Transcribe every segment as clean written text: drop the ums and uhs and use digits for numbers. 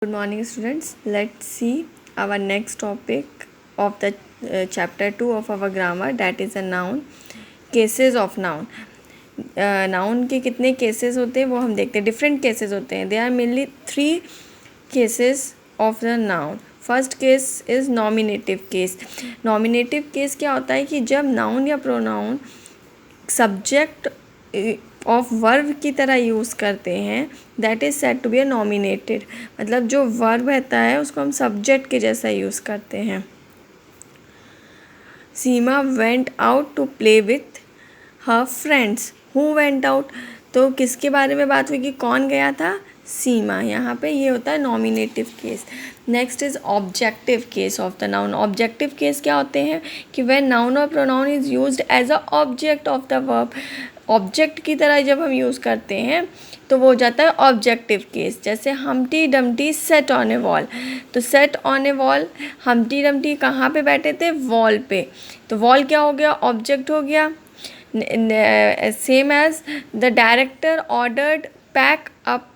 Good morning, students. Let's see our next topic of the chapter 2 of our grammar, that is a noun. Cases of noun. Noun के कितने cases होते हैं वो हम देखते हैं. Different cases होते हैं. There are mainly 3 cases of the noun. First case is nominative case. Nominative case क्या होता है कि जब नाउन या प्रोनाउन सब्जेक्ट ऑफ वर्ब की तरह यूज़ करते हैं, that is said to be a nominated. मतलब जो वर्ब रहता है उसको हम सब्जेक्ट के जैसा यूज़ करते हैं. Seema went out to play with her friends. Who went out, तो किसके बारे में बात हुई कि कौन गया था? सीमा. यहाँ पे ये होता है nominative case. Next is objective case of the noun. Objective case क्या होते हैं कि व्हेन नाउन और pronoun is used as a object of the verb. Object की तरह जब हम यूज़ करते हैं तो वो हो जाता है ऑब्जेक्टिव केस. जैसे Humpty Dumpty sat on a wall. तो sat on a wall, Humpty Dumpty कहाँ पे बैठे थे? वॉल पे. तो वॉल क्या हो गया? ऑब्जेक्ट हो गया. Same as the director ordered pack up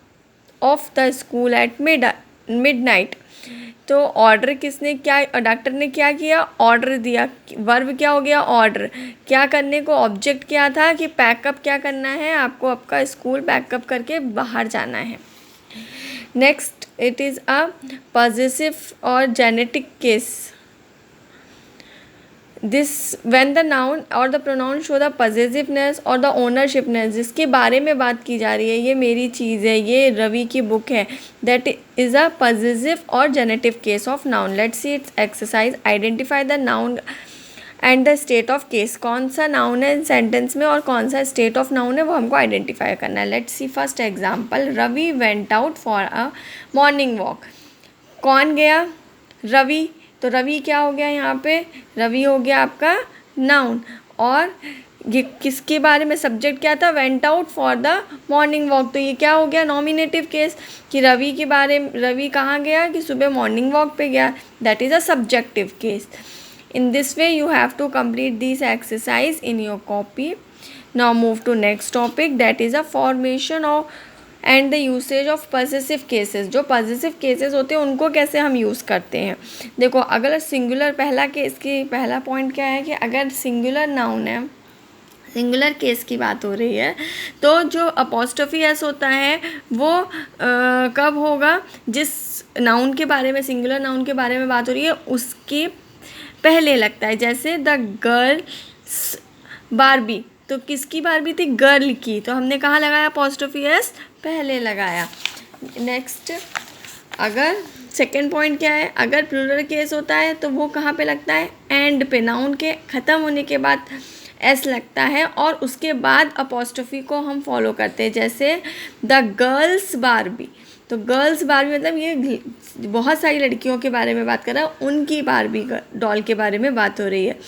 of the school at midnight. तो ऑर्डर किसने क्या, डॉक्टर ने क्या किया? ऑर्डर दिया. वर्ब क्या हो गया? ऑर्डर. क्या करने को? ऑब्जेक्ट क्या था कि पैकअप क्या करना है आपको, आपका स्कूल पैकअप करके बाहर जाना है. Next it is a possessive और genitive case. This when the noun और the pronoun show the possessiveness और द ओनरशिपनेस. जिसके बारे में बात की जा रही है, ये मेरी चीज़ है, ये रवि की बुक है, दैट इज़ अ पॉजेसिव और generative case of noun. Let's see it's exercise. Identify the noun and the state of case. कौन सा नाउन है सेंटेंस में और कौन सा स्टेट ऑफ नाउन है वो हमको आइडेंटिफाई करना है. Let's see first example. Ravi went out for a morning walk. कौन गया? रवि. तो रवि क्या हो गया यहाँ पे? रवि हो गया आपका नाउन. और ये किसके बारे में? सब्जेक्ट क्या था? Went out for the morning walk. तो ये क्या हो गया? नॉमिनेटिव केस कि रवि के बारे में, रवि कहाँ गया? कि सुबह मॉर्निंग वॉक पे गया. That is a subjective case. In this way you have to complete this exercise in your copy. Now move to next topic, that is a formation of and the usage of possessive cases. जो possessive cases होते हैं उनको कैसे हम use करते हैं. देखो, अगर सिंगुलर पहला केस की पहला पॉइंट क्या है कि अगर सिंगुलर नाउन है, सिंगुलर केस की बात हो रही है, तो जो अपॉस्ट्रोफी एस होता है वो कब होगा? जिस नाउन के बारे में, सिंगुलर नाउन के बारे में बात हो रही है उसके पहले लगता है. जैसे द गर्ल्स बारबी. तो किसकी बारबी थी? गर्ल की. तो हमने कहाँ लगाया? अपॉस्ट्रोफी एस पहले लगाया. नेक्स्ट, अगर सेकेंड पॉइंट क्या है? अगर प्लूरल केस होता है तो वो कहाँ पे लगता है? एंड पे. नाउन के ख़त्म होने के बाद एस लगता है और उसके बाद अपॉस्ट्रोफी को हम फॉलो करते हैं. जैसे द गर्ल्स बारबी. तो गर्ल्स बारबी मतलब ये बहुत सारी लड़कियों के बारे में बात कर रहा है, उनकी बारबी डॉल के बारे में बात हो रही है.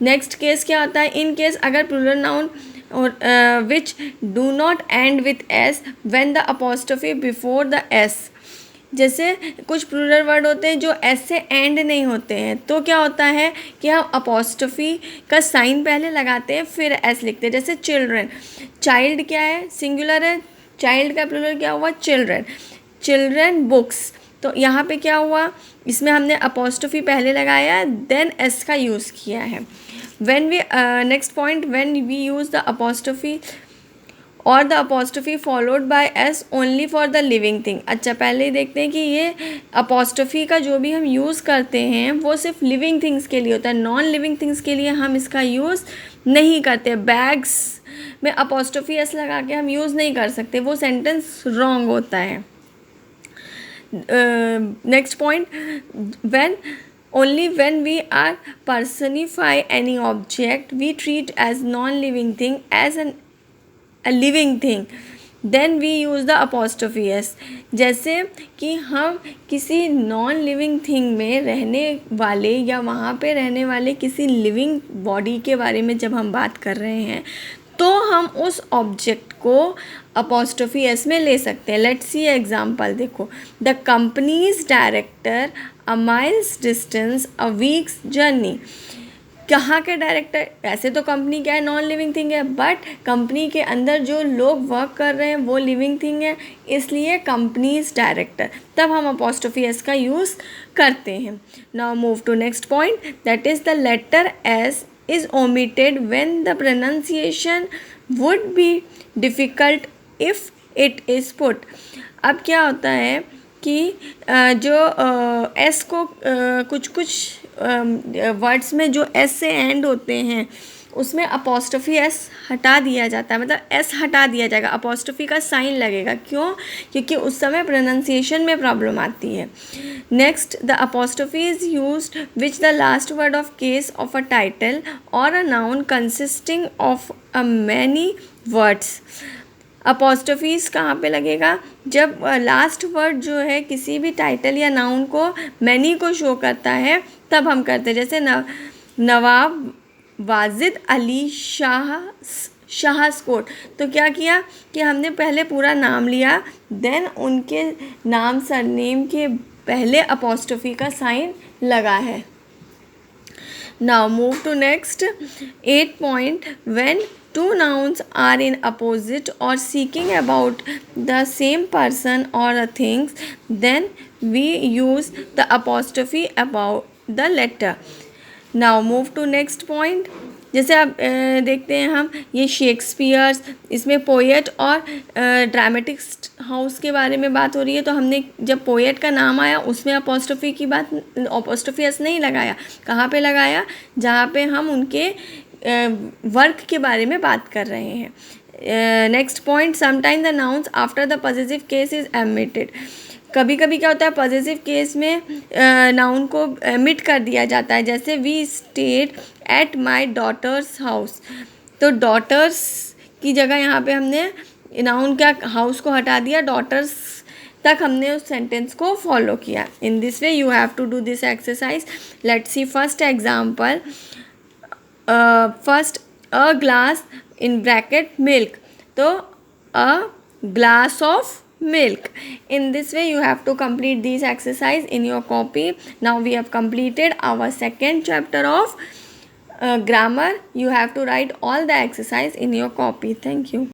नेक्स्ट केस क्या होता है? इन केस अगर प्लूरल नाउन और which do not and with S when the apostrophe before the S. जैसे कुछ प्लूरल वर्ड होते हैं जो एस से एंड नहीं होते हैं, तो क्या होता है कि हम अपॉस्ट्रोफी का साइन पहले लगाते हैं फिर एस लिखते हैं. जैसे चिल्ड्रन. चाइल्ड क्या है? सिंगुलर है. चाइल्ड का प्लूरल क्या हुआ? चिल्ड्रन. Children books. तो यहाँ पे क्या हुआ? इसमें हमने अपॉस्ट्रोफी पहले लगाया देन एस का यूज़ किया है. When we next point, when we use the apostrophe और the apostrophe followed by S only for the living thing. अच्छा, पहले ही देखते हैं कि ये अपॉस्ट्रोफी का जो भी हम यूज़ करते हैं वो सिर्फ लिविंग थिंग्स के लिए होता है. नॉन लिविंग थिंग्स के लिए हम इसका यूज़ नहीं करते. बैग्स में अपॉस्ट्रोफी एस लगा के हम यूज़ नहीं कर सकते, वो सेंटेंस रॉन्ग होता है. Next point, when only when we are personify any object we treat as non-living thing as a living thing, then we use the apostrophe s. जैसे कि हम किसी नॉन लिविंग थिंग में रहने वाले या वहाँ पे रहने वाले किसी लिविंग बॉडी के बारे में जब हम बात कर रहे हैं तो हम उस ऑब्जेक्ट को अपॉस्ट्रोफी एस में ले सकते हैं. Let's see example. देखो, the company's director a mile's distance a week's journey. कहाँ के डायरेक्टर, ऐसे तो कंपनी क्या है, नॉन लिविंग थिंग है, बट कंपनी के अंदर जो लोग वर्क कर रहे हैं वो लिविंग थिंग है, इसलिए कंपनीज डायरेक्टर, तब हम अपॉस्ट्रोफी एस का यूज़ करते हैं. Now move to next point, that is the letter s is omitted when the pronunciation would be difficult if it is put. अब क्या होता है कि जो एस को कुछ वर्ड्स में जो एस से एंड होते हैं उसमें अपॉस्ट्रोफी एस हटा दिया जाता है, मतलब एस हटा दिया जाएगा, अपॉस्ट्रोफी का साइन लगेगा. क्यों? क्योंकि उस समय प्रोनाउंसिएशन में प्रॉब्लम आती है. Next, the apostrophe is used which the last word of case of a title और a noun consisting of a many words. Apostrophes कहाँ पे लगेगा? जब लास्ट वर्ड जो है किसी भी टाइटल या नाउन को मैनी को शो करता है तब हम करते हैं. जैसे नवाब वाजिद अली शाहकोट, तो क्या किया कि हमने पहले पूरा नाम लिया, देन उनके नाम सरनेम के पहले अपॉस्ट्रोफी का साइन लगा है. Now move to next 8 point. When two nouns are in opposite or seeking about the same person or a things, then we use the apostrophe about the letter. Now move to next point. जैसे आप देखते हैं हम ये Shakespeare's, इसमें poet और dramatic house के बारे में बात हो रही है, तो हमने जब पोएट का नाम आया उसमें अपॉस्ट्रोफी की बात, अपॉस्ट्रोफी एस नहीं लगाया. कहाँ पे लगाया? जहाँ पे हम उनके वर्क के बारे में बात कर रहे हैं. Next point, sometime the nouns after the positive case is emitted. कभी कभी क्या होता है, पॉजिटिव केस में नाउन को एमिट कर दिया जाता है. जैसे we stayed at my daughter's house, तो डॉटर्स की जगह यहाँ पे हमने नाउन क्या हाउस को हटा दिया, डॉटर्स तक हमने उस सेंटेंस को फॉलो किया. In this way you have to do this exercise. Let's see first example. First, a glass in bracket milk, तो a glass of milk. In this way you have to complete these exercise in your copy. Now we have completed our second chapter of grammar. You have to write all the exercise in your copy. Thank you.